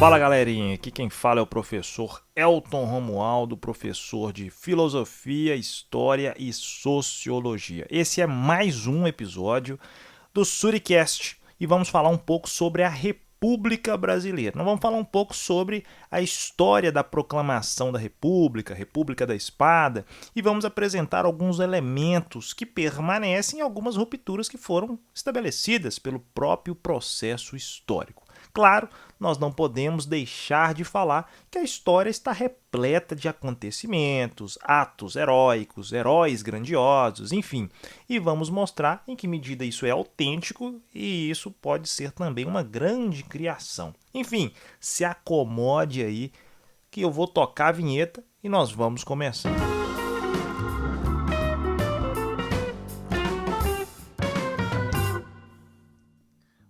Fala galerinha, aqui quem fala é o professor Elton Romualdo, professor de Filosofia, História e Sociologia. Esse é mais um episódio do Suricast e vamos falar um pouco sobre a República Brasileira. Nós vamos falar um pouco sobre a história da proclamação da República, República da Espada, e vamos apresentar alguns elementos que permanecem e algumas rupturas que foram estabelecidas pelo próprio processo histórico. Claro, nós não podemos deixar de falar que a história está repleta de acontecimentos, atos heróicos, heróis grandiosos, enfim. E vamos mostrar em que medida isso é autêntico e isso pode ser também uma grande criação. Enfim, se acomode aí que eu vou tocar a vinheta e nós vamos começar.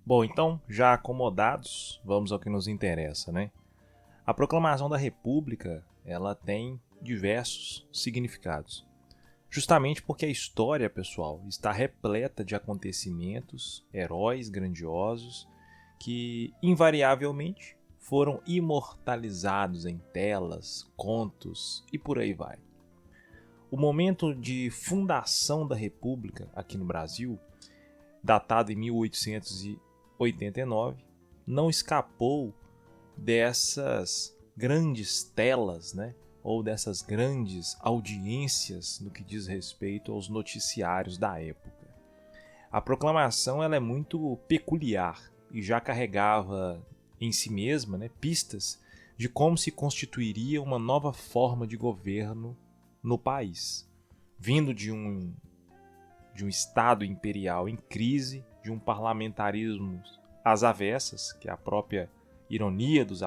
Bom, então, já acomodados, vamos ao que nos interessa, né? A proclamação da República, ela tem diversos significados. Justamente porque a história, pessoal, está repleta de acontecimentos, heróis grandiosos, que invariavelmente foram imortalizados em telas, contos e por aí vai. O momento de fundação da República aqui no Brasil, datado em 1889, não escapou dessas grandes telas, né? Ou dessas grandes audiências no que diz respeito aos noticiários da época. A proclamação ela é muito peculiar e já carregava em si mesma, né, pistas de como se constituiria uma nova forma de governo no país, vindo de um Estado imperial em crise, de um parlamentarismo às avessas, que a própria ironia das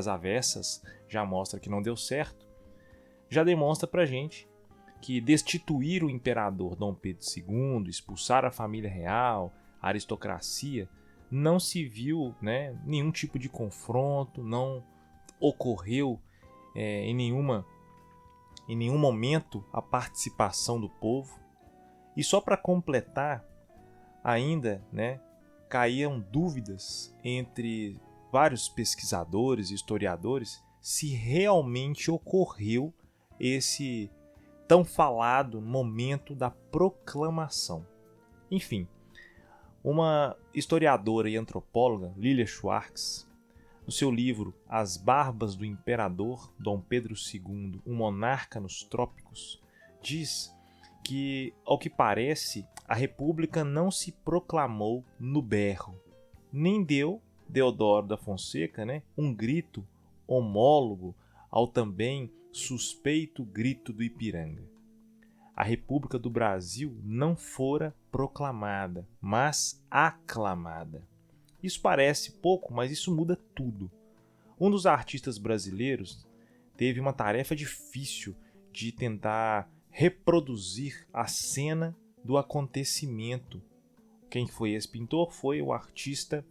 avessas já mostra que não deu certo, já demonstra pra gente que destituir o imperador Dom Pedro II, expulsar a família real, a aristocracia, não se viu, né, nenhum tipo de confronto, não ocorreu em nenhum momento a participação do povo. E só para completar, ainda, né, caíam dúvidas entre vários pesquisadores e historiadores se realmente ocorreu esse tão falado momento da proclamação. Enfim, uma historiadora e antropóloga, Lilia Schwartz, no seu livro As Barbas do Imperador Dom Pedro II, um monarca nos trópicos, diz que, ao que parece, a República não se proclamou no berro, nem deu Deodoro da Fonseca, né, um grito homólogo ao também suspeito grito do Ipiranga. A República do Brasil não fora proclamada, mas aclamada. Isso parece pouco, mas isso muda tudo. Um dos artistas brasileiros teve uma tarefa difícil de tentar reproduzir a cena do acontecimento. Quem foi esse pintor? Foi o artista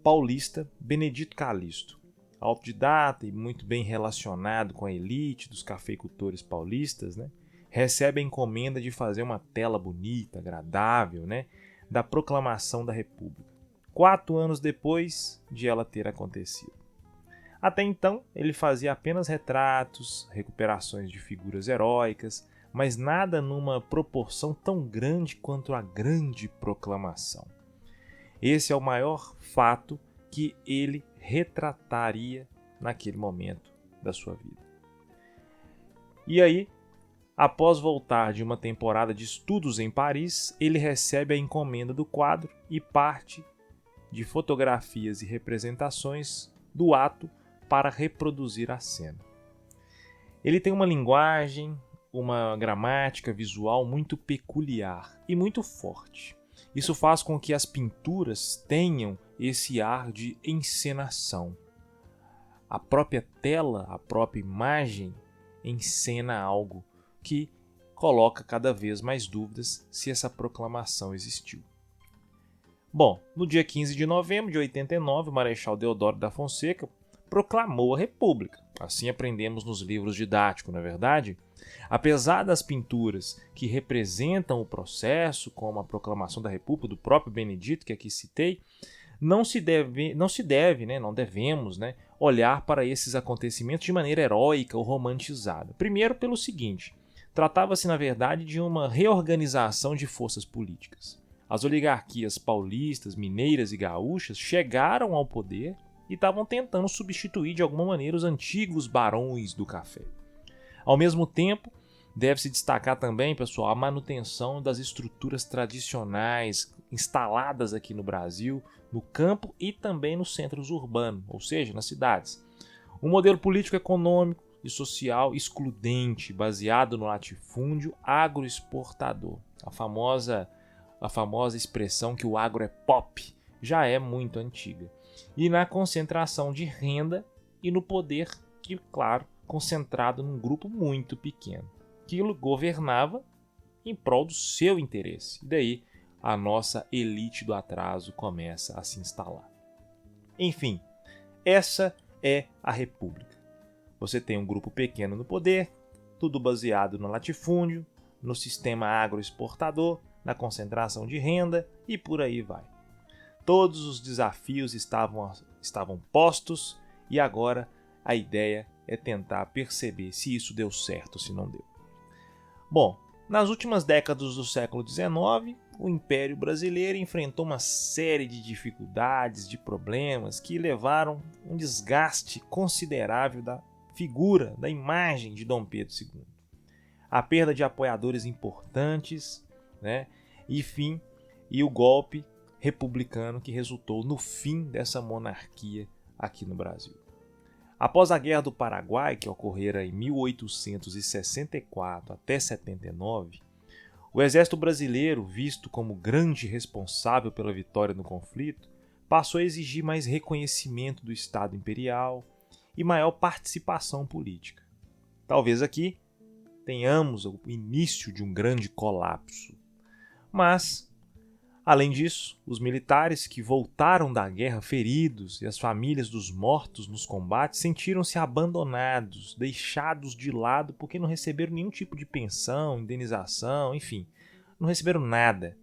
paulista Benedito Calixto. Autodidata e muito bem relacionado com a elite dos cafeicultores paulistas, né? Recebe a encomenda de fazer uma tela bonita, agradável, né, da proclamação da República, 4 anos depois de ela ter acontecido. Até então, ele fazia apenas retratos, recuperações de figuras heróicas, mas nada numa proporção tão grande quanto a grande proclamação. Esse é o maior fato que ele retrataria naquele momento da sua vida. E aí, após voltar de uma temporada de estudos em Paris, ele recebe a encomenda do quadro e parte de fotografias e representações do ato para reproduzir a cena. Ele tem uma linguagem, uma gramática visual muito peculiar e muito forte. Isso faz com que as pinturas tenham esse ar de encenação. A própria tela, a própria imagem encena algo que coloca cada vez mais dúvidas se essa proclamação existiu. Bom, no dia 15 de novembro de 89, o Marechal Deodoro da Fonseca proclamou a República. Assim aprendemos nos livros didáticos, não é verdade? Apesar das pinturas que representam o processo, como a proclamação da República do próprio Benedito, que aqui citei, não devemos, olhar para esses acontecimentos de maneira heróica ou romantizada. Primeiro, pelo seguinte: tratava-se, na verdade, de uma reorganização de forças políticas. As oligarquias paulistas, mineiras e gaúchas chegaram ao poder e estavam tentando substituir de alguma maneira os antigos barões do café. Ao mesmo tempo, deve-se destacar também, pessoal, a manutenção das estruturas tradicionais instaladas aqui no Brasil, no campo e também nos centros urbanos, ou seja, nas cidades. Um modelo político-econômico e social excludente, baseado no latifúndio agroexportador. A famosa expressão que o agro é pop já é muito antiga. E na concentração de renda e no poder que, claro, concentrado num grupo muito pequeno, que governava em prol do seu interesse. E daí a nossa elite do atraso começa a se instalar. Enfim, essa é a República. Você tem um grupo pequeno no poder, tudo baseado no latifúndio, no sistema agroexportador, na concentração de renda e por aí vai. Todos os desafios estavam postos e agora a ideia é tentar perceber se isso deu certo ou se não deu. Bom, nas últimas décadas do século XIX, o Império Brasileiro enfrentou uma série de dificuldades, de problemas que levaram a um desgaste considerável da figura, da imagem de Dom Pedro II. A perda de apoiadores importantes, e o golpe republicano que resultou no fim dessa monarquia aqui no Brasil. Após a Guerra do Paraguai, que ocorrera em 1864 até 79, o exército brasileiro, visto como grande responsável pela vitória no conflito, passou a exigir mais reconhecimento do Estado imperial e maior participação política. Talvez aqui tenhamos o início de um grande colapso. Mas, além disso, os militares que voltaram da guerra feridos e as famílias dos mortos nos combates sentiram-se abandonados, deixados de lado porque não receberam nenhum tipo de pensão, indenização, enfim, não receberam nada,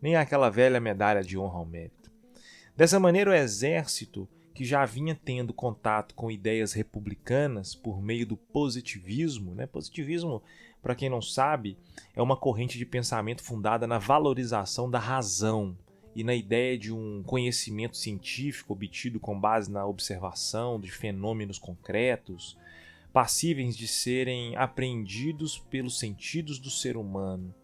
nem aquela velha medalha de honra ao mérito. Dessa maneira, o exército, que já vinha tendo contato com ideias republicanas por meio do positivismo, positivismo, para quem não sabe, é uma corrente de pensamento fundada na valorização da razão e na ideia de um conhecimento científico obtido com base na observação de fenômenos concretos, passíveis de serem apreendidos pelos sentidos do ser humano.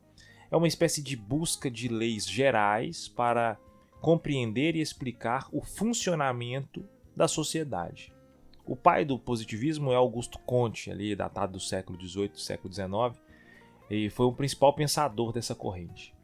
É uma espécie de busca de leis gerais para compreender e explicar o funcionamento da sociedade. O pai do positivismo é Augusto Comte, ali datado do século XVIII, século XIX, e foi o principal pensador dessa corrente.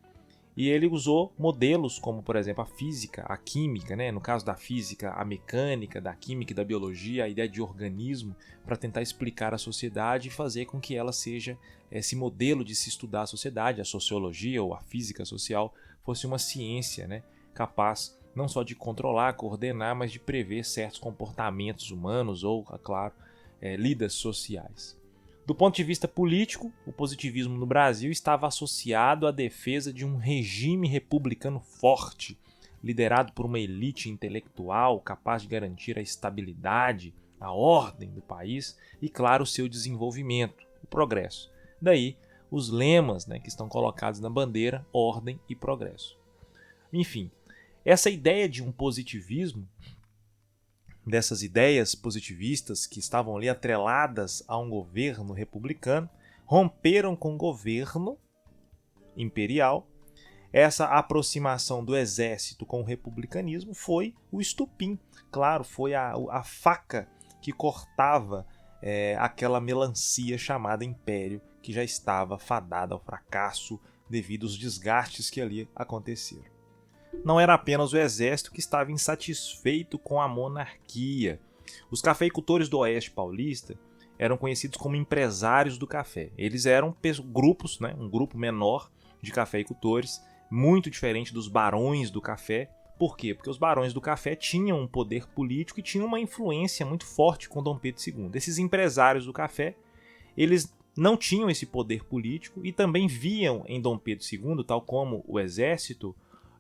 E ele usou modelos como, por exemplo, a física, a química, no caso da física, a mecânica, da química e da biologia, a ideia de organismo, para tentar explicar a sociedade e fazer com que ela seja esse modelo de se estudar a sociedade, a sociologia ou a física social, fosse uma ciência, capaz não só de controlar, coordenar, mas de prever certos comportamentos humanos ou, claro, lidas sociais. Do ponto de vista político, o positivismo no Brasil estava associado à defesa de um regime republicano forte, liderado por uma elite intelectual capaz de garantir a estabilidade, a ordem do país e, claro, o seu desenvolvimento, o progresso. Daí, os lemas que estão colocados na bandeira, ordem e progresso. Enfim, essa ideia de um positivismo, dessas ideias positivistas que estavam ali atreladas a um governo republicano, romperam com o governo imperial. Essa aproximação do exército com o republicanismo foi o estupim, claro, foi a faca que cortava aquela melancia chamada império, que já estava fadada ao fracasso devido aos desgastes que ali aconteceram. Não era apenas o exército que estava insatisfeito com a monarquia. Os cafeicultores do Oeste Paulista eram conhecidos como empresários do café. Eles eram grupos, um grupo menor de cafeicultores, muito diferente dos barões do café. Por quê? Porque os barões do café tinham um poder político e tinham uma influência muito forte com Dom Pedro II. Esses empresários do café, eles não tinham esse poder político e também viam em Dom Pedro II, tal como o exército,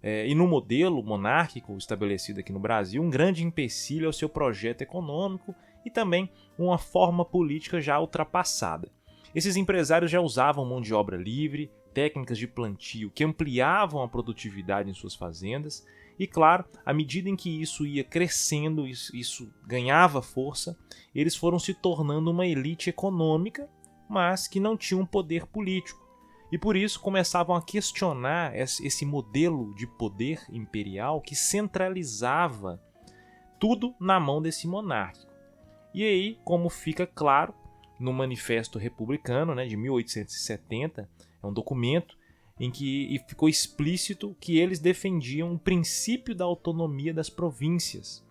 e no modelo monárquico estabelecido aqui no Brasil, um grande empecilho ao seu projeto econômico e também uma forma política já ultrapassada. Esses empresários já usavam mão de obra livre, técnicas de plantio que ampliavam a produtividade em suas fazendas e, claro, à medida em que isso ia crescendo, isso ganhava força, eles foram se tornando uma elite econômica, mas que não tinha um poder político. E por isso começavam a questionar esse modelo de poder imperial que centralizava tudo na mão desse monárquico. E aí, como fica claro no Manifesto Republicano, né, de 1870, é um documento em que ficou explícito que eles defendiam o princípio da autonomia das províncias.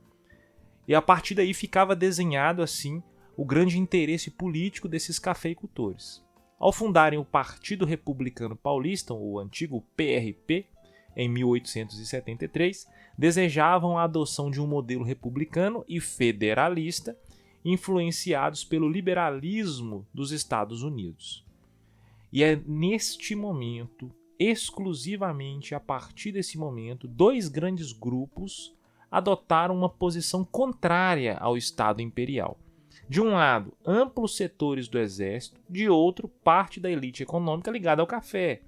E a partir daí ficava desenhado assim o grande interesse político desses cafeicultores. Ao fundarem o Partido Republicano Paulista, o antigo PRP, em 1873, desejavam a adoção de um modelo republicano e federalista, influenciados pelo liberalismo dos Estados Unidos. E é neste momento, exclusivamente a partir desse momento, dois grandes grupos adotaram uma posição contrária ao Estado imperial. De um lado, amplos setores do exército, de outro, parte da elite econômica ligada ao café.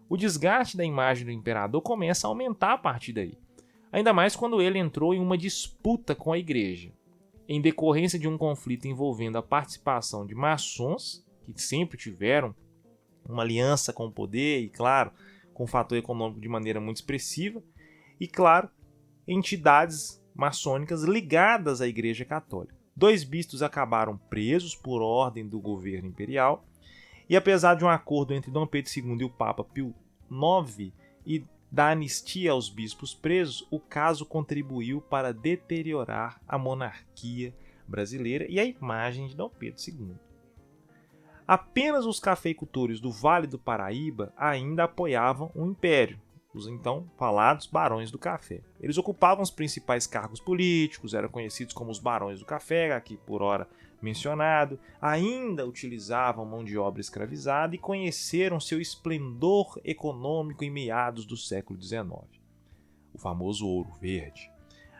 O desgaste da imagem do imperador começa a aumentar a partir daí, ainda mais quando ele entrou em uma disputa com a igreja, em decorrência de um conflito envolvendo a participação de maçons, que sempre tiveram uma aliança com o poder e, claro, com o fator econômico de maneira muito expressiva, e, claro, entidades maçônicas ligadas à Igreja Católica. Dois bispos acabaram presos por ordem do governo imperial, e apesar de um acordo entre Dom Pedro II e o Papa Pio IX e da anistia aos bispos presos, o caso contribuiu para deteriorar a monarquia brasileira e a imagem de Dom Pedro II. Apenas os cafeicultores do Vale do Paraíba ainda apoiavam o império, os então falados barões do café. Eles ocupavam os principais cargos políticos, eram conhecidos como os barões do café, aqui por ora mencionado, ainda utilizavam mão de obra escravizada e conheceram seu esplendor econômico em meados do século XIX, o famoso Ouro Verde.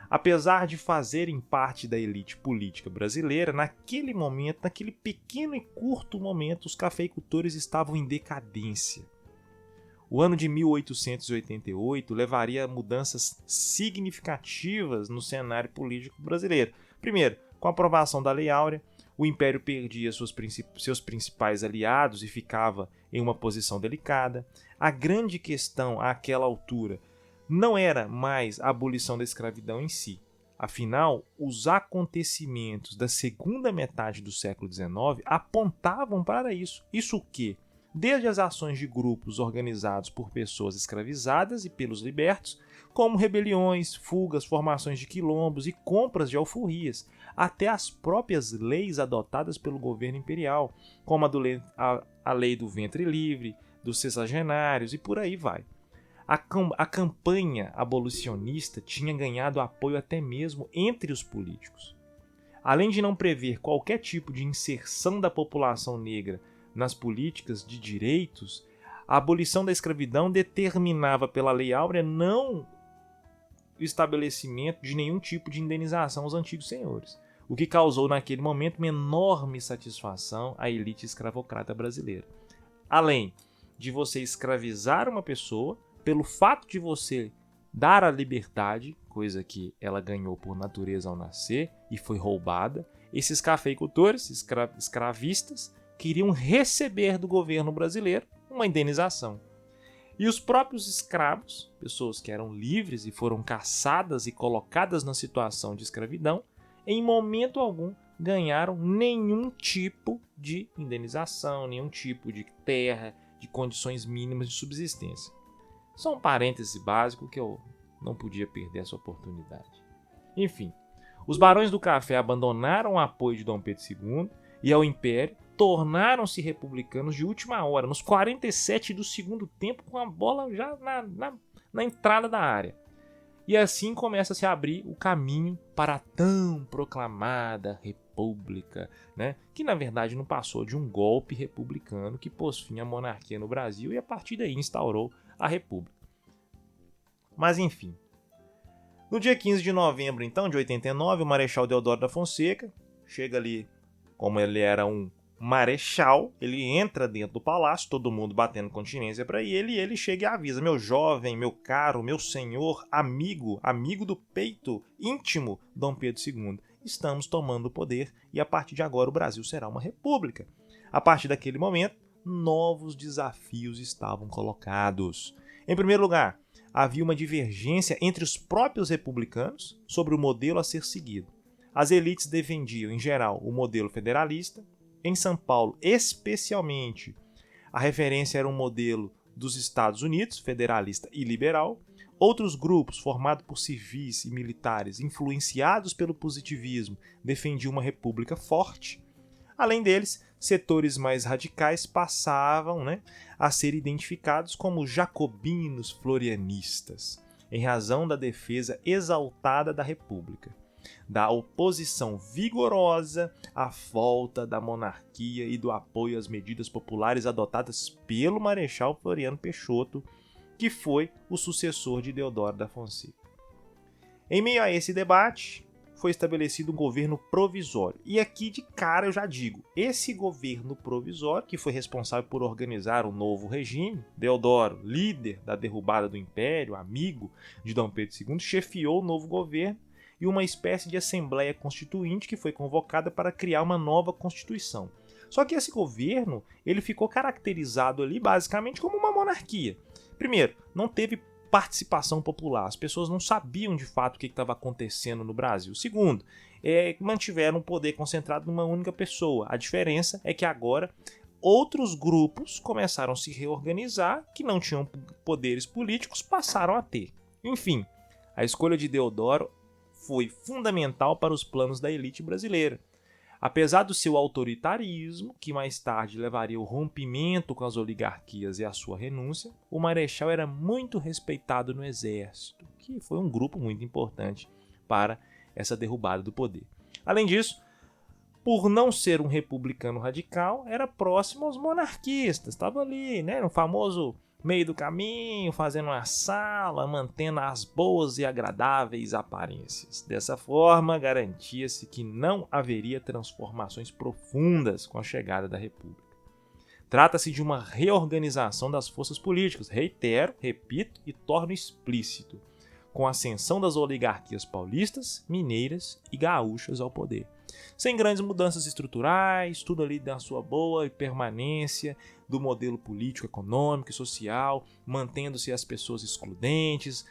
Apesar de fazerem parte da elite política brasileira, naquele momento, naquele pequeno e curto momento, os cafeicultores estavam em decadência. O ano de 1888 levaria a mudanças significativas no cenário político brasileiro. Primeiro, com a aprovação da Lei Áurea, o Império perdia seus principais aliados e ficava em uma posição delicada. A grande questão àquela altura não era mais a abolição da escravidão em si. Afinal, os acontecimentos da segunda metade do século XIX apontavam para isso. Isso o quê? Desde as ações de grupos organizados por pessoas escravizadas e pelos libertos, como rebeliões, fugas, formações de quilombos e compras de alforrias, até as próprias leis adotadas pelo governo imperial, como a lei do ventre livre, dos sexagenários e por aí vai. A campanha abolicionista tinha ganhado apoio até mesmo entre os políticos. Além de não prever qualquer tipo de inserção da população negra nas políticas de direitos, a abolição da escravidão determinava pela Lei Áurea não o estabelecimento de nenhum tipo de indenização aos antigos senhores, o que causou naquele momento uma enorme satisfação à elite escravocrata brasileira. Além de você escravizar uma pessoa, pelo fato de você dar a liberdade, coisa que ela ganhou por natureza ao nascer e foi roubada, esses cafeicultores, escravistas, queriam receber do governo brasileiro uma indenização. E os próprios escravos, pessoas que eram livres e foram caçadas e colocadas na situação de escravidão, em momento algum ganharam nenhum tipo de indenização, nenhum tipo de terra, de condições mínimas de subsistência. Só um parêntese básico que eu não podia perder essa oportunidade. Enfim, os barões do café abandonaram o apoio de Dom Pedro II e ao Império, tornaram-se republicanos de última hora, nos 47 do segundo tempo, com a bola já na entrada da área. E assim começa a se abrir o caminho para a tão proclamada República, né? Que na verdade não passou de um golpe republicano que pôs fim à monarquia no Brasil e a partir daí instaurou a República. Mas enfim. No dia 15 de novembro, então, de 89, o Marechal Deodoro da Fonseca chega ali, como ele era um marechal, ele entra dentro do palácio, todo mundo batendo continência para ele, e ele chega e avisa: meu jovem, meu caro, meu senhor, amigo do peito, íntimo, Dom Pedro II, estamos tomando o poder e a partir de agora o Brasil será uma república. A partir daquele momento, novos desafios estavam colocados. Em primeiro lugar, havia uma divergência entre os próprios republicanos sobre o modelo a ser seguido. As elites defendiam, em geral, o modelo federalista. Em São Paulo, especialmente, a referência era um modelo dos Estados Unidos, federalista e liberal. Outros grupos, formados por civis e militares influenciados pelo positivismo, defendiam uma república forte. Além deles, setores mais radicais passavam a ser identificados como jacobinos florianistas, em razão da defesa exaltada da República, da oposição vigorosa à volta da monarquia e do apoio às medidas populares adotadas pelo Marechal Floriano Peixoto, que foi o sucessor de Deodoro da Fonseca. Em meio a esse debate, foi estabelecido um governo provisório. E aqui de cara eu já digo, esse governo provisório, que foi responsável por organizar um novo regime, Deodoro, líder da derrubada do Império, amigo de Dom Pedro II, chefiou o novo governo e uma espécie de assembleia constituinte que foi convocada para criar uma nova constituição. Só que esse governo ele ficou caracterizado ali basicamente como uma monarquia. Primeiro, não teve participação popular. As pessoas não sabiam de fato o que estava acontecendo no Brasil. Segundo, mantiveram o poder concentrado numa única pessoa. A diferença é que agora outros grupos começaram a se reorganizar, que não tinham poderes políticos, passaram a ter. Enfim, a escolha de Deodoro foi fundamental para os planos da elite brasileira. Apesar do seu autoritarismo, que mais tarde levaria ao rompimento com as oligarquias e a sua renúncia, o Marechal era muito respeitado no exército, que foi um grupo muito importante para essa derrubada do poder. Além disso, por não ser um republicano radical, era próximo aos monarquistas, estava ali, no famoso meio do caminho, fazendo uma sala, mantendo as boas e agradáveis aparências. Dessa forma, garantia-se que não haveria transformações profundas com a chegada da República. Trata-se de uma reorganização das forças políticas, reitero, repito e torno explícito, com a ascensão das oligarquias paulistas, mineiras e gaúchas ao poder. Sem grandes mudanças estruturais, tudo ali na sua boa permanência do modelo político, econômico e social, mantendo-se as pessoas excludentes,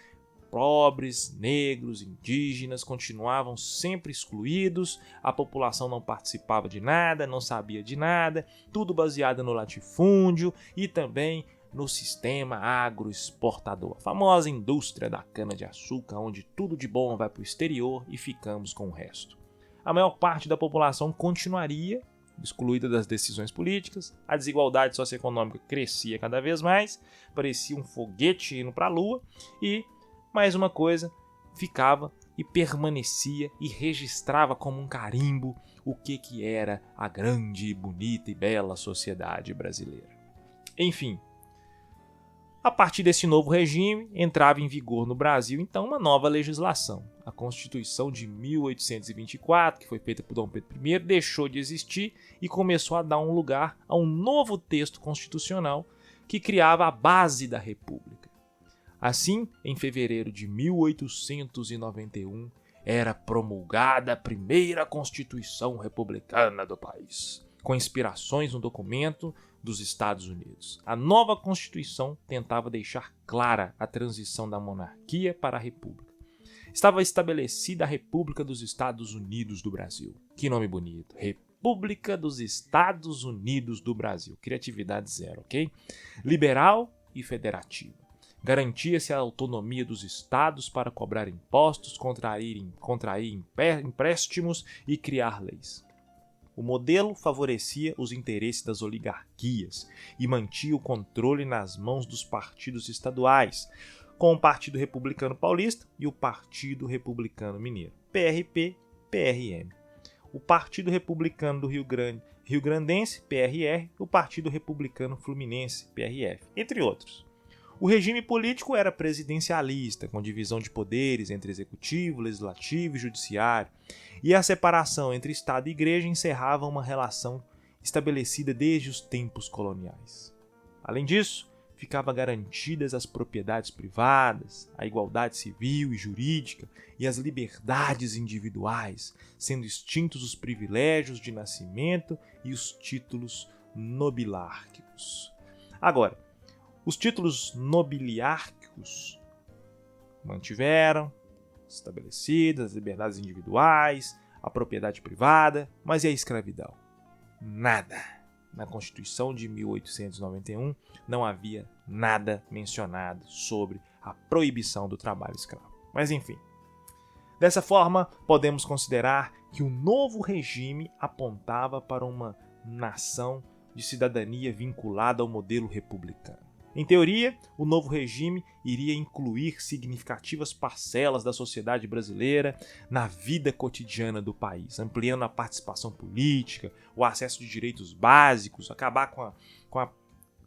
pobres, negros, indígenas, continuavam sempre excluídos, a população não participava de nada, não sabia de nada, tudo baseado no latifúndio e também no sistema agroexportador, a famosa indústria da cana-de-açúcar, onde tudo de bom vai para o exterior e ficamos com o resto. A maior parte da população continuaria excluída das decisões políticas, a desigualdade socioeconômica crescia cada vez mais, parecia um foguete indo para a lua e, mais uma coisa, ficava e permanecia e registrava como um carimbo o que era a grande, bonita e bela sociedade brasileira. Enfim, a partir desse novo regime, entrava em vigor no Brasil, então, uma nova legislação. A Constituição de 1824, que foi feita por Dom Pedro I, deixou de existir e começou a dar um lugar a um novo texto constitucional que criava a base da República. Assim, em fevereiro de 1891, era promulgada a primeira Constituição republicana do país, com inspirações no documento dos Estados Unidos. A nova Constituição tentava deixar clara a transição da monarquia para a República. Estava estabelecida a República dos Estados Unidos do Brasil. Que nome bonito! República dos Estados Unidos do Brasil. Criatividade zero, ok? Liberal e federativa. Garantia-se a autonomia dos estados para cobrar impostos, contrair empréstimos e criar leis. O modelo favorecia os interesses das oligarquias e mantinha o controle nas mãos dos partidos estaduais, com o Partido Republicano Paulista e o Partido Republicano Mineiro, PRP, PRM. O Partido Republicano do Rio-Grandense, PRR, e o Partido Republicano Fluminense, PRF, entre outros. O regime político era presidencialista, com divisão de poderes entre executivo, legislativo e judiciário, e a separação entre Estado e Igreja encerrava uma relação estabelecida desde os tempos coloniais. Além disso, ficavam garantidas as propriedades privadas, a igualdade civil e jurídica e as liberdades individuais, sendo extintos os privilégios de nascimento e os títulos nobilárquicos. Agora, os títulos nobiliárquicos mantiveram estabelecidas as liberdades individuais, a propriedade privada, mas e a escravidão? Nada. Na Constituição de 1891 não havia nada mencionado sobre a proibição do trabalho escravo. Mas enfim, dessa forma podemos considerar que o novo regime apontava para uma nação de cidadania vinculada ao modelo republicano. Em teoria, o novo regime iria incluir significativas parcelas da sociedade brasileira na vida cotidiana do país, ampliando a participação política, o acesso de direitos básicos, acabar com a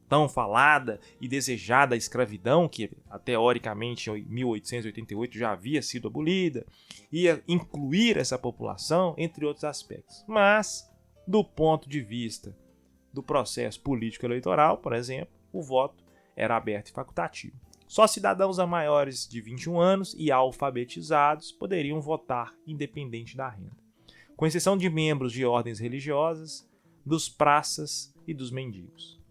tão falada e desejada escravidão, que teoricamente em 1888 já havia sido abolida, ia incluir essa população, entre outros aspectos. Mas, do ponto de vista do processo político-eleitoral, por exemplo, o voto era aberto e facultativo. Só cidadãos a maiores de 21 anos e alfabetizados poderiam votar independente da renda, com exceção de membros de ordens religiosas, dos praças e dos mendigos.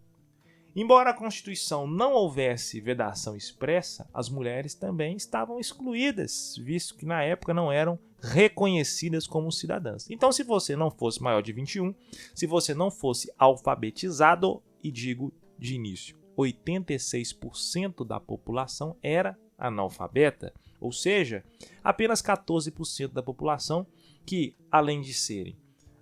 Embora a Constituição não houvesse vedação expressa, as mulheres também estavam excluídas, visto que na época não eram reconhecidas como cidadãs. Então, se você não fosse maior de 21, se você não fosse alfabetizado, e digo de início, 86% da população era analfabeta, ou seja, apenas 14% da população que, além de serem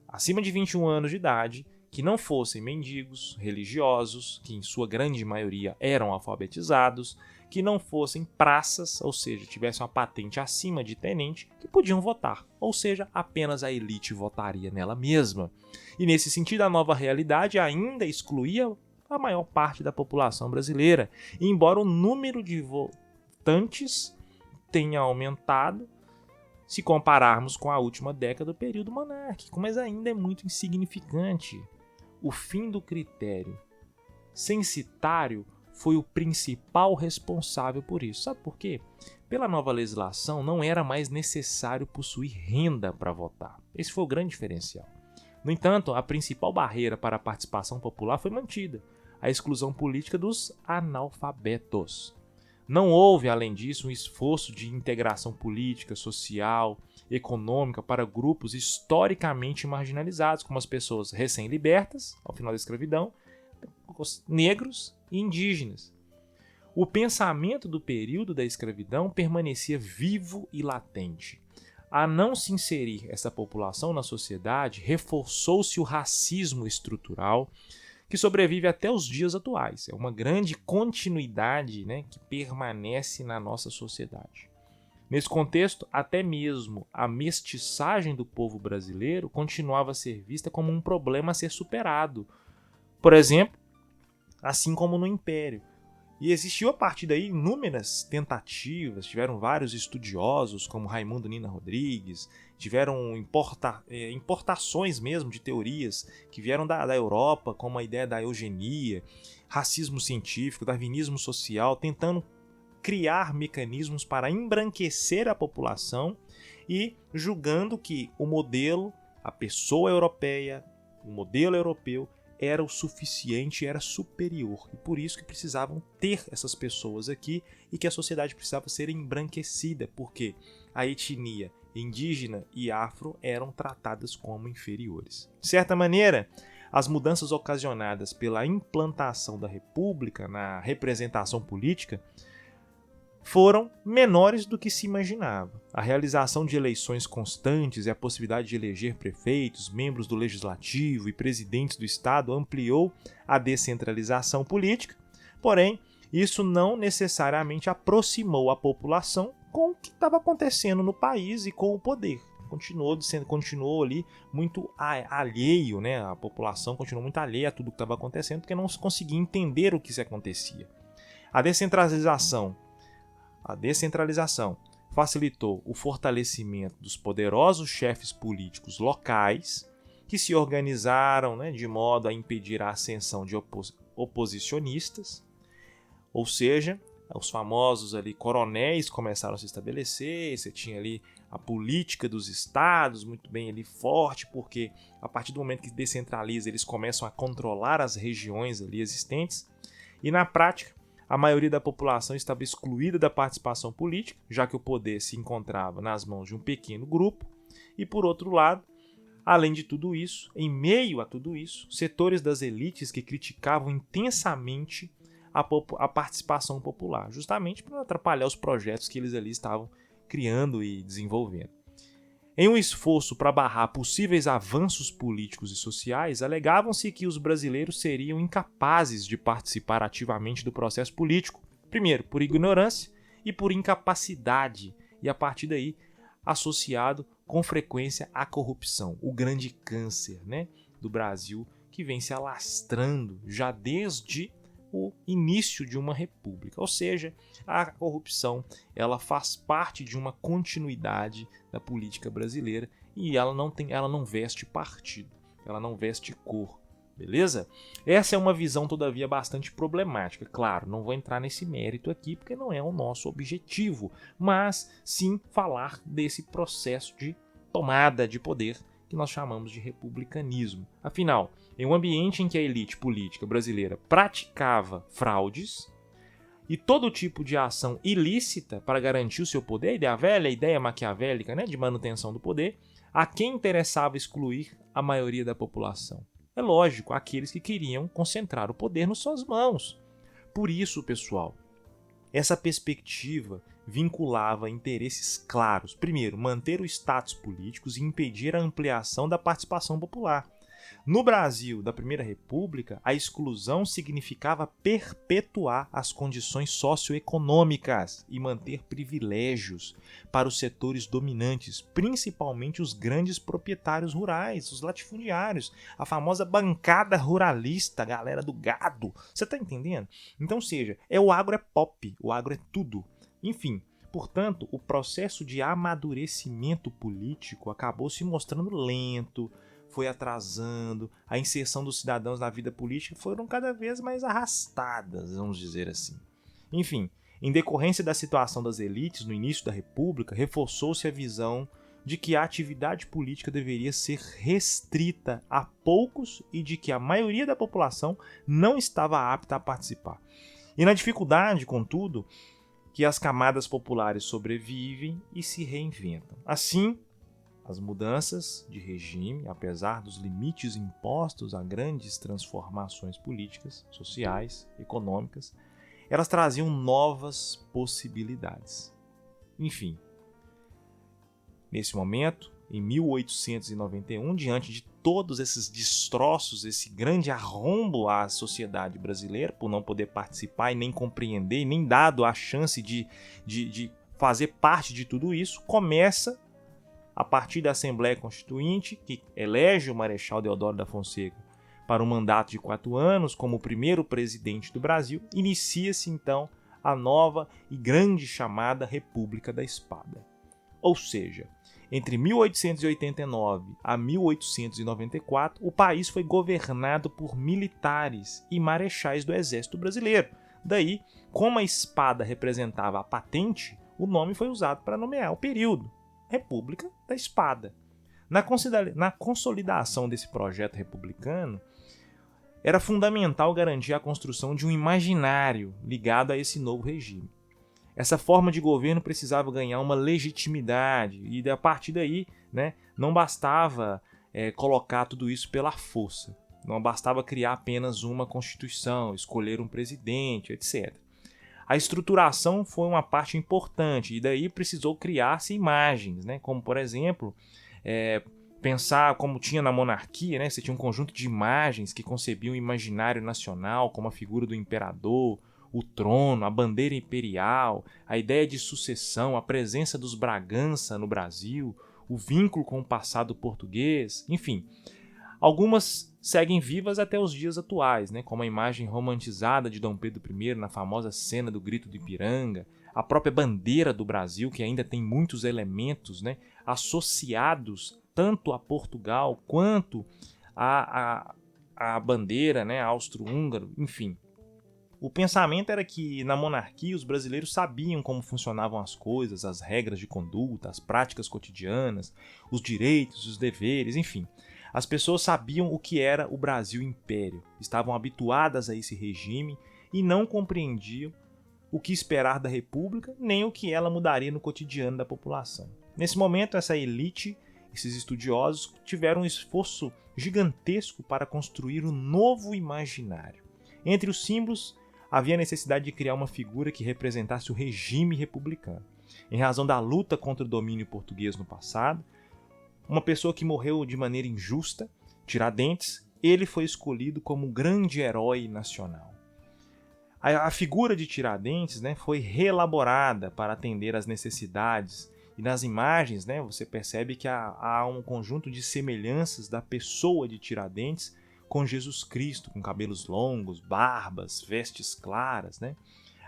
acima de 21 anos de idade, que não fossem mendigos, religiosos, que em sua grande maioria eram alfabetizados, que não fossem praças, ou seja, tivessem uma patente acima de tenente, que podiam votar, ou seja, apenas a elite votaria nela mesma. E nesse sentido, a nova realidade ainda excluía a maior parte da população brasileira, embora o número de votantes tenha aumentado se compararmos com a última década do período monárquico, mas ainda é muito insignificante. O fim do critério censitário foi o principal responsável por isso. Sabe por quê? Pela nova legislação, não era mais necessário possuir renda para votar. Esse foi o grande diferencial. No entanto, a principal barreira para a participação popular foi mantida: a exclusão política dos analfabetos. Não houve, além disso, um esforço de integração política, social, econômica para grupos historicamente marginalizados, como as pessoas recém-libertas, ao final da escravidão, os negros e indígenas. O pensamento do período da escravidão permanecia vivo e latente. A não se inserir essa população na sociedade, reforçou-se o racismo estrutural, que sobrevive até os dias atuais. É uma grande continuidade, que permanece na nossa sociedade. Nesse contexto, até mesmo a mestiçagem do povo brasileiro continuava a ser vista como um problema a ser superado. Por exemplo, assim como no Império. E existiu a partir daí inúmeras tentativas, tiveram vários estudiosos como Raimundo Nina Rodrigues, tiveram importações mesmo de teorias que vieram da Europa, como a ideia da eugenia, racismo científico, darwinismo social, tentando criar mecanismos para embranquecer a população e julgando que o modelo, a pessoa europeia, o modelo europeu, era o suficiente, era superior. E por isso que precisavam ter essas pessoas aqui e que a sociedade precisava ser embranquecida, porque a etnia indígena e afro eram tratadas como inferiores. De certa maneira, as mudanças ocasionadas pela implantação da República na representação política foram menores do que se imaginava. A realização de eleições constantes e a possibilidade de eleger prefeitos, membros do legislativo e presidentes do Estado ampliou a descentralização política, porém, isso não necessariamente aproximou a população com o que estava acontecendo no país e com o poder. Continuou ali muito alheio, a população continuou muito alheia a tudo que estava acontecendo, porque não se conseguia entender o que se acontecia. A descentralização facilitou o fortalecimento dos poderosos chefes políticos locais que se organizaram, né, de modo a impedir a ascensão de oposicionistas, ou seja, os famosos ali coronéis começaram a se estabelecer, você tinha ali a política dos estados muito bem ali forte, porque a partir do momento que descentraliza, eles começam a controlar as regiões ali existentes, e na prática, a maioria da população estava excluída da participação política, já que o poder se encontrava nas mãos de um pequeno grupo, e por outro lado, além de tudo isso, em meio a tudo isso, setores das elites que criticavam intensamente a participação popular, justamente para atrapalhar os projetos que eles ali estavam criando e desenvolvendo. Em um esforço para barrar possíveis avanços políticos e sociais, alegavam-se que os brasileiros seriam incapazes de participar ativamente do processo político, primeiro por ignorância e por incapacidade, e a partir daí associado com frequência à corrupção, o grande câncer, né, do Brasil, que vem se alastrando já desde o início de uma república. Ou seja, a corrupção ela faz parte de uma continuidade da política brasileira e ela não veste partido, ela não veste cor, beleza? Essa é uma visão, todavia, bastante problemática. Claro, não vou entrar nesse mérito aqui porque não é o nosso objetivo, mas sim falar desse processo de tomada de poder que nós chamamos de republicanismo. Afinal, em um ambiente em que a elite política brasileira praticava fraudes e todo tipo de ação ilícita para garantir o seu poder, a velha ideia maquiavélica, né, de manutenção do poder, a quem interessava excluir a maioria da população? É lógico, aqueles que queriam concentrar o poder nas suas mãos. Por isso, pessoal, essa perspectiva vinculava interesses claros. Primeiro, manter o status políticos e impedir a ampliação da participação popular. No Brasil da Primeira República, a exclusão significava perpetuar as condições socioeconômicas e manter privilégios para os setores dominantes, principalmente os grandes proprietários rurais, os latifundiários, a famosa bancada ruralista, a galera do gado. Você está entendendo? Então, o agro é pop, o agro é tudo. Enfim, portanto, o processo de amadurecimento político acabou se mostrando lento, foi atrasando, a inserção dos cidadãos na vida política foram cada vez mais arrastadas, vamos dizer assim. Enfim, em decorrência da situação das elites no início da República, reforçou-se a visão de que a atividade política deveria ser restrita a poucos e de que a maioria da população não estava apta a participar. E na dificuldade, contudo, que as camadas populares sobrevivem e se reinventam. Assim, as mudanças de regime, apesar dos limites impostos a grandes transformações políticas, sociais, econômicas, elas traziam novas possibilidades. Enfim, nesse momento, em 1891, diante de todos esses destroços, esse grande arrombo à sociedade brasileira, por não poder participar e nem compreender, e nem dado a chance de fazer parte de tudo isso, começa a partir da Assembleia Constituinte, que elege o Marechal Deodoro da Fonseca para um mandato de 4 anos como o primeiro presidente do Brasil, inicia-se então a nova e grande chamada República da Espada. Ou seja, entre 1889 a 1894, o país foi governado por militares e marechais do Exército Brasileiro. Daí, como a espada representava a patente, o nome foi usado para nomear o período. República da Espada. Na consolidação desse projeto republicano, era fundamental garantir a construção de um imaginário ligado a esse novo regime. Essa forma de governo precisava ganhar uma legitimidade e, a partir daí, né, não bastava colocar tudo isso pela força. Não bastava criar apenas uma constituição, escolher um presidente, etc. A estruturação foi uma parte importante e daí precisou criar-se imagens, né? Como, por exemplo, pensar como tinha na monarquia, né? Você tinha um conjunto de imagens que concebiam o imaginário nacional, como a figura do imperador, o trono, a bandeira imperial, a ideia de sucessão, a presença dos Bragança no Brasil, o vínculo com o passado português, enfim. Algumas seguem vivas até os dias atuais, né? Como a imagem romantizada de Dom Pedro I na famosa cena do Grito do Ipiranga, a própria bandeira do Brasil, que ainda tem muitos elementos, né, associados tanto a Portugal quanto a bandeira, né, austro-húngaro, enfim. O pensamento era que na monarquia os brasileiros sabiam como funcionavam as coisas, as regras de conduta, as práticas cotidianas, os direitos, os deveres, enfim. As pessoas sabiam o que era o Brasil Império, estavam habituadas a esse regime e não compreendiam o que esperar da República, nem o que ela mudaria no cotidiano da população. Nesse momento, essa elite, esses estudiosos, tiveram um esforço gigantesco para construir um novo imaginário. Entre os símbolos, havia a necessidade de criar uma figura que representasse o regime republicano. Em razão da luta contra o domínio português no passado, uma pessoa que morreu de maneira injusta, Tiradentes, ele foi escolhido como um grande herói nacional. A figura de Tiradentes, né, foi reelaborada para atender às necessidades. E nas imagens, né, você percebe que há um conjunto de semelhanças da pessoa de Tiradentes com Jesus Cristo, com cabelos longos, barbas, vestes claras, né?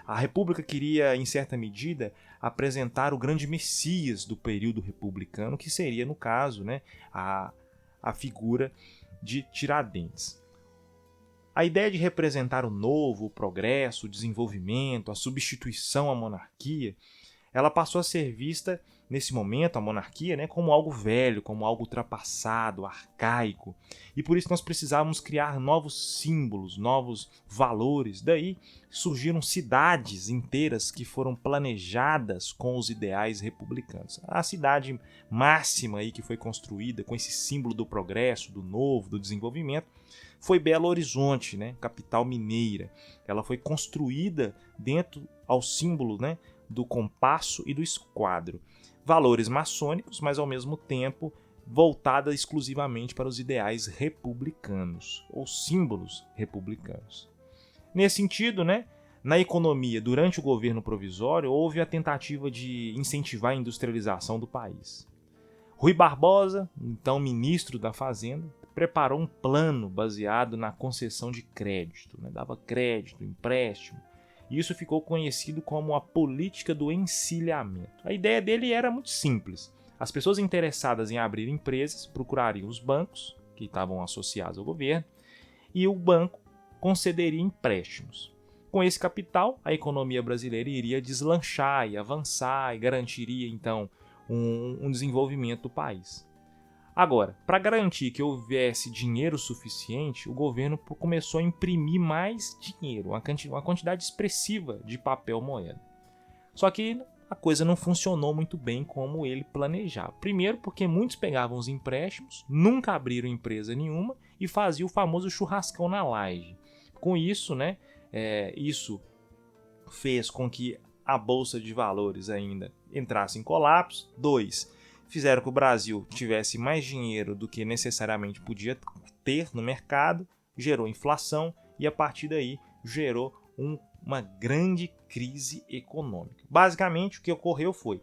A República queria, em certa medida, apresentar o grande Messias do período republicano, que seria, no caso, né, a figura de Tiradentes. A ideia de representar o novo, o progresso, o desenvolvimento, a substituição à monarquia, ela passou a ser vista, nesse momento, a monarquia, né, como algo velho, como algo ultrapassado, arcaico. E por isso nós precisávamos criar novos símbolos, novos valores. Daí surgiram cidades inteiras que foram planejadas com os ideais republicanos. A cidade máxima aí que foi construída com esse símbolo do progresso, do novo, do desenvolvimento, foi Belo Horizonte, né, capital mineira. Ela foi construída dentro ao símbolo, né, do compasso e do esquadro. Valores maçônicos, mas ao mesmo tempo voltada exclusivamente para os ideais republicanos, ou símbolos republicanos. Nesse sentido, né, na economia, durante o governo provisório, houve a tentativa de incentivar a industrialização do país. Rui Barbosa, então ministro da Fazenda, preparou um plano baseado na concessão de crédito, né, dava crédito, empréstimo. E isso ficou conhecido como a política do encilhamento. A ideia dele era muito simples. As pessoas interessadas em abrir empresas procurariam os bancos, que estavam associados ao governo, e o banco concederia empréstimos. Com esse capital, a economia brasileira iria deslanchar e avançar e garantiria, então, um desenvolvimento do país. Agora, para garantir que houvesse dinheiro suficiente, o governo começou a imprimir mais dinheiro, uma quantidade expressiva de papel moeda. Só que a coisa não funcionou muito bem como ele planejava. Primeiro porque muitos pegavam os empréstimos, nunca abriram empresa nenhuma e faziam o famoso churrascão na laje. Com isso, né, isso fez com que a Bolsa de Valores ainda entrasse em colapso. 2. Fizeram que o Brasil tivesse mais dinheiro do que necessariamente podia ter no mercado, gerou inflação e a partir daí gerou uma grande crise econômica. Basicamente o que ocorreu foi,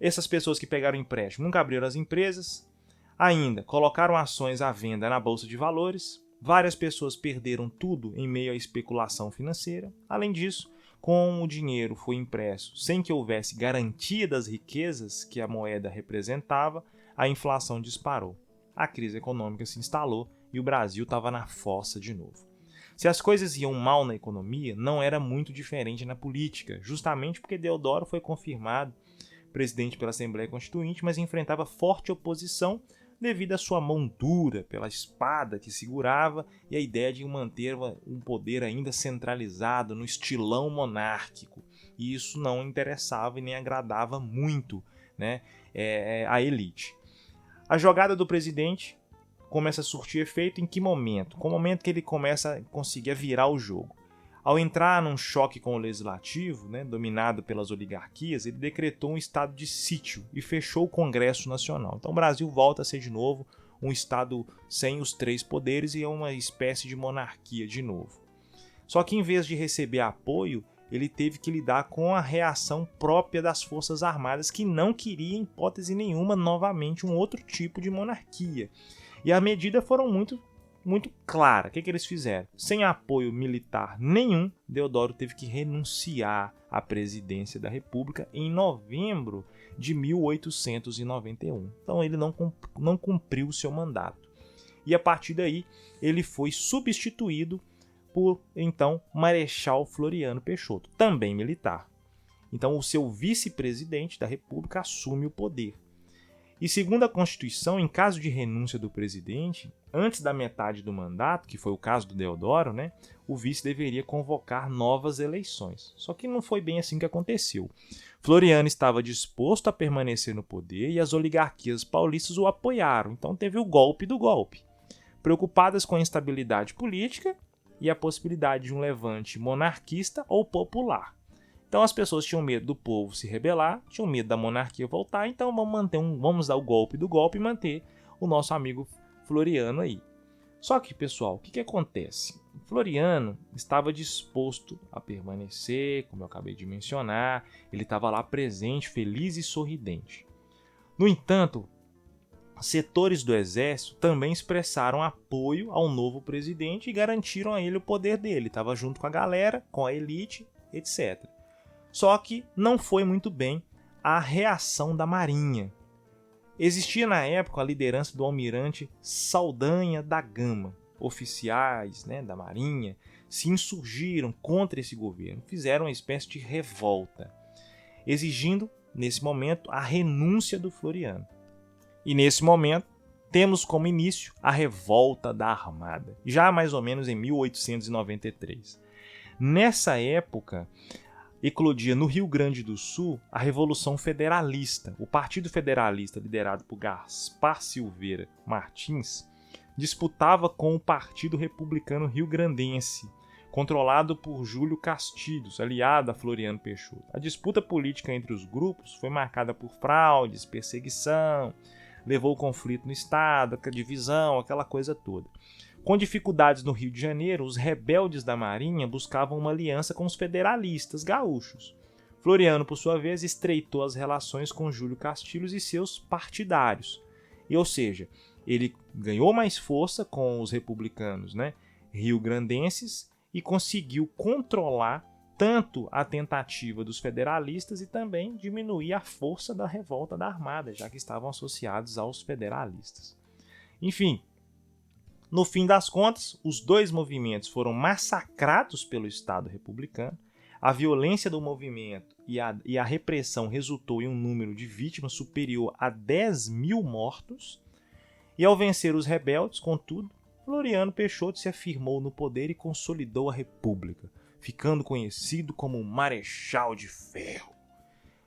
essas pessoas que pegaram empréstimo nunca abriram as empresas, ainda colocaram ações à venda na Bolsa de Valores, várias pessoas perderam tudo em meio à especulação financeira. Além disso, com o dinheiro foi impresso sem que houvesse garantia das riquezas que a moeda representava, a inflação disparou. A crise econômica se instalou e o Brasil estava na fossa de novo. Se as coisas iam mal na economia, não era muito diferente na política, justamente porque Deodoro foi confirmado presidente pela Assembleia Constituinte, mas enfrentava forte oposição devido à sua mão dura, pela espada que segurava e a ideia de manter um poder ainda centralizado no estilão monárquico. E isso não interessava e nem agradava muito, né, a elite. A jogada do presidente começa a surtir efeito em que momento? Com o momento que ele começa a conseguir virar o jogo. Ao entrar num choque com o legislativo, né, dominado pelas oligarquias, ele decretou um estado de sítio e fechou o Congresso Nacional. Então o Brasil volta a ser de novo um estado sem os 3 poderes e é uma espécie de monarquia de novo. Só que em vez de receber apoio, ele teve que lidar com a reação própria das Forças Armadas, que não queria, em hipótese nenhuma, novamente um outro tipo de monarquia. E a medida foram muito clara. O que eles fizeram? Sem apoio militar nenhum, Deodoro teve que renunciar à presidência da República em novembro de 1891. Então ele não cumpriu o seu mandato. E a partir daí ele foi substituído por, então, Marechal Floriano Peixoto, também militar. Então o seu vice-presidente da República assume o poder. E segundo a Constituição, em caso de renúncia do presidente, antes da metade do mandato, que foi o caso do Deodoro, né, o vice deveria convocar novas eleições. Só que não foi bem assim que aconteceu. Floriano estava disposto a permanecer no poder e as oligarquias paulistas o apoiaram. Então teve o golpe do golpe. Preocupadas com a instabilidade política e a possibilidade de um levante monarquista ou popular. Então as pessoas tinham medo do povo se rebelar, tinham medo da monarquia voltar, então vamos dar o golpe do golpe e manter o nosso amigo Floriano aí. Só que, pessoal, o que acontece? Floriano estava disposto a permanecer, como eu acabei de mencionar, ele estava lá presente, feliz e sorridente. No entanto, setores do exército também expressaram apoio ao novo presidente e garantiram a ele o poder dele, estava junto com a galera, com a elite, etc. Só que não foi muito bem a reação da Marinha. Existia na época a liderança do almirante Saldanha da Gama. Oficiais, né, da Marinha se insurgiram contra esse governo, fizeram uma espécie de revolta, exigindo, nesse momento, a renúncia do Floriano. E nesse momento, temos como início a Revolta da Armada, já mais ou menos em 1893. Nessa época, eclodia no Rio Grande do Sul a Revolução Federalista. O Partido Federalista, liderado por Gaspar Silveira Martins, disputava com o Partido Republicano Rio-Grandense, controlado por Júlio Castilhos, aliado a Floriano Peixoto. A disputa política entre os grupos foi marcada por fraudes, perseguição, levou ao conflito no Estado, a divisão, aquela coisa toda. Com dificuldades no Rio de Janeiro, os rebeldes da Marinha buscavam uma aliança com os federalistas gaúchos. Floriano, por sua vez, estreitou as relações com Júlio Castilhos e seus partidários. Ou seja, ele ganhou mais força com os republicanos, né, rio-grandenses, e conseguiu controlar tanto a tentativa dos federalistas e também diminuir a força da revolta da Armada, já que estavam associados aos federalistas. Enfim, no fim das contas, os dois movimentos foram massacrados pelo Estado republicano. A violência do movimento e a repressão resultou em um número de vítimas superior a 10 mil mortos. E ao vencer os rebeldes, contudo, Floriano Peixoto se afirmou no poder e consolidou a República, ficando conhecido como Marechal de Ferro.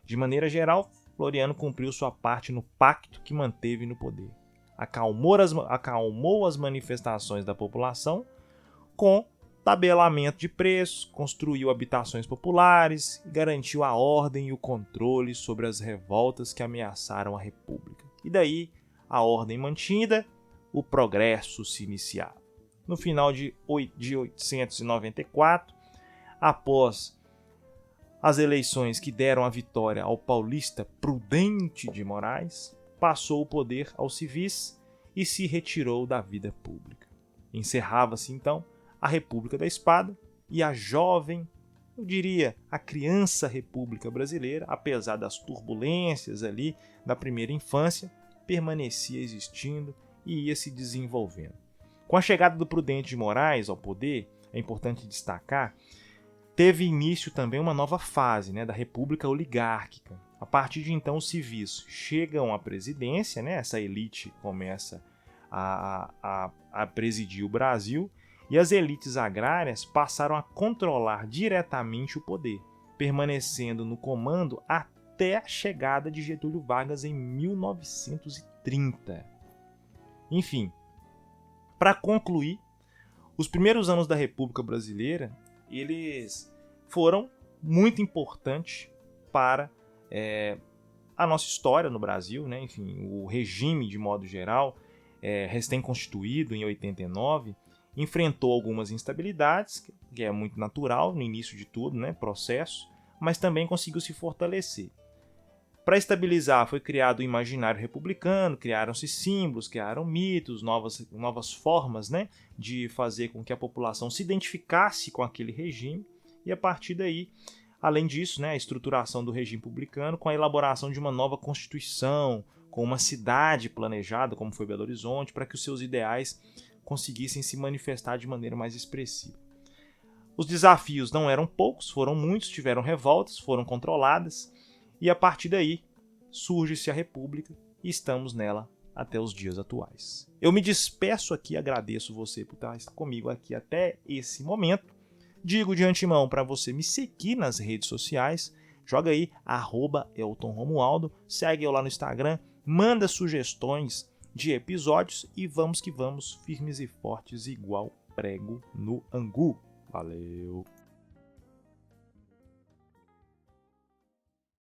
De maneira geral, Floriano cumpriu sua parte no pacto que manteve no poder. Acalmou as manifestações da população com tabelamento de preços, construiu habitações populares e garantiu a ordem e o controle sobre as revoltas que ameaçaram a República. E daí, a ordem mantida, o progresso se iniciava. No final de 1894, após as eleições que deram a vitória ao paulista Prudente de Moraes, passou o poder aos civis e se retirou da vida pública. Encerrava-se, então, a República da Espada e a jovem, eu diria, a criança República Brasileira, apesar das turbulências ali da primeira infância, permanecia existindo e ia se desenvolvendo. Com a chegada do Prudente de Moraes ao poder, é importante destacar, teve início também uma nova fase, né, da República Oligárquica. A partir de então, os civis chegam à presidência, né, essa elite começa a presidir o Brasil, e as elites agrárias passaram a controlar diretamente o poder, permanecendo no comando até a chegada de Getúlio Vargas em 1930. Enfim, para concluir, os primeiros anos da República Brasileira, eles foram muito importantes para a nossa história no Brasil, né? Enfim, o regime, de modo geral, recém-constituído em 89, enfrentou algumas instabilidades, que é muito natural no início de tudo, né? Processo, mas também conseguiu se fortalecer. Para estabilizar, foi criado o imaginário republicano, criaram-se símbolos, criaram mitos, novas formas, né, de fazer com que a população se identificasse com aquele regime. E a partir daí, além disso, né, a estruturação do regime republicano com a elaboração de uma nova constituição, com uma cidade planejada, como foi Belo Horizonte, para que os seus ideais conseguissem se manifestar de maneira mais expressiva. Os desafios não eram poucos, foram muitos, tiveram revoltas, foram controladas, e a partir daí surge-se a República e estamos nela até os dias atuais. Eu me despeço aqui, agradeço você por estar comigo aqui até esse momento. Digo de antemão para você me seguir nas redes sociais, joga aí @EltonRomualdo, segue eu lá no Instagram, manda sugestões de episódios e vamos que vamos, firmes e fortes igual prego no angu. Valeu!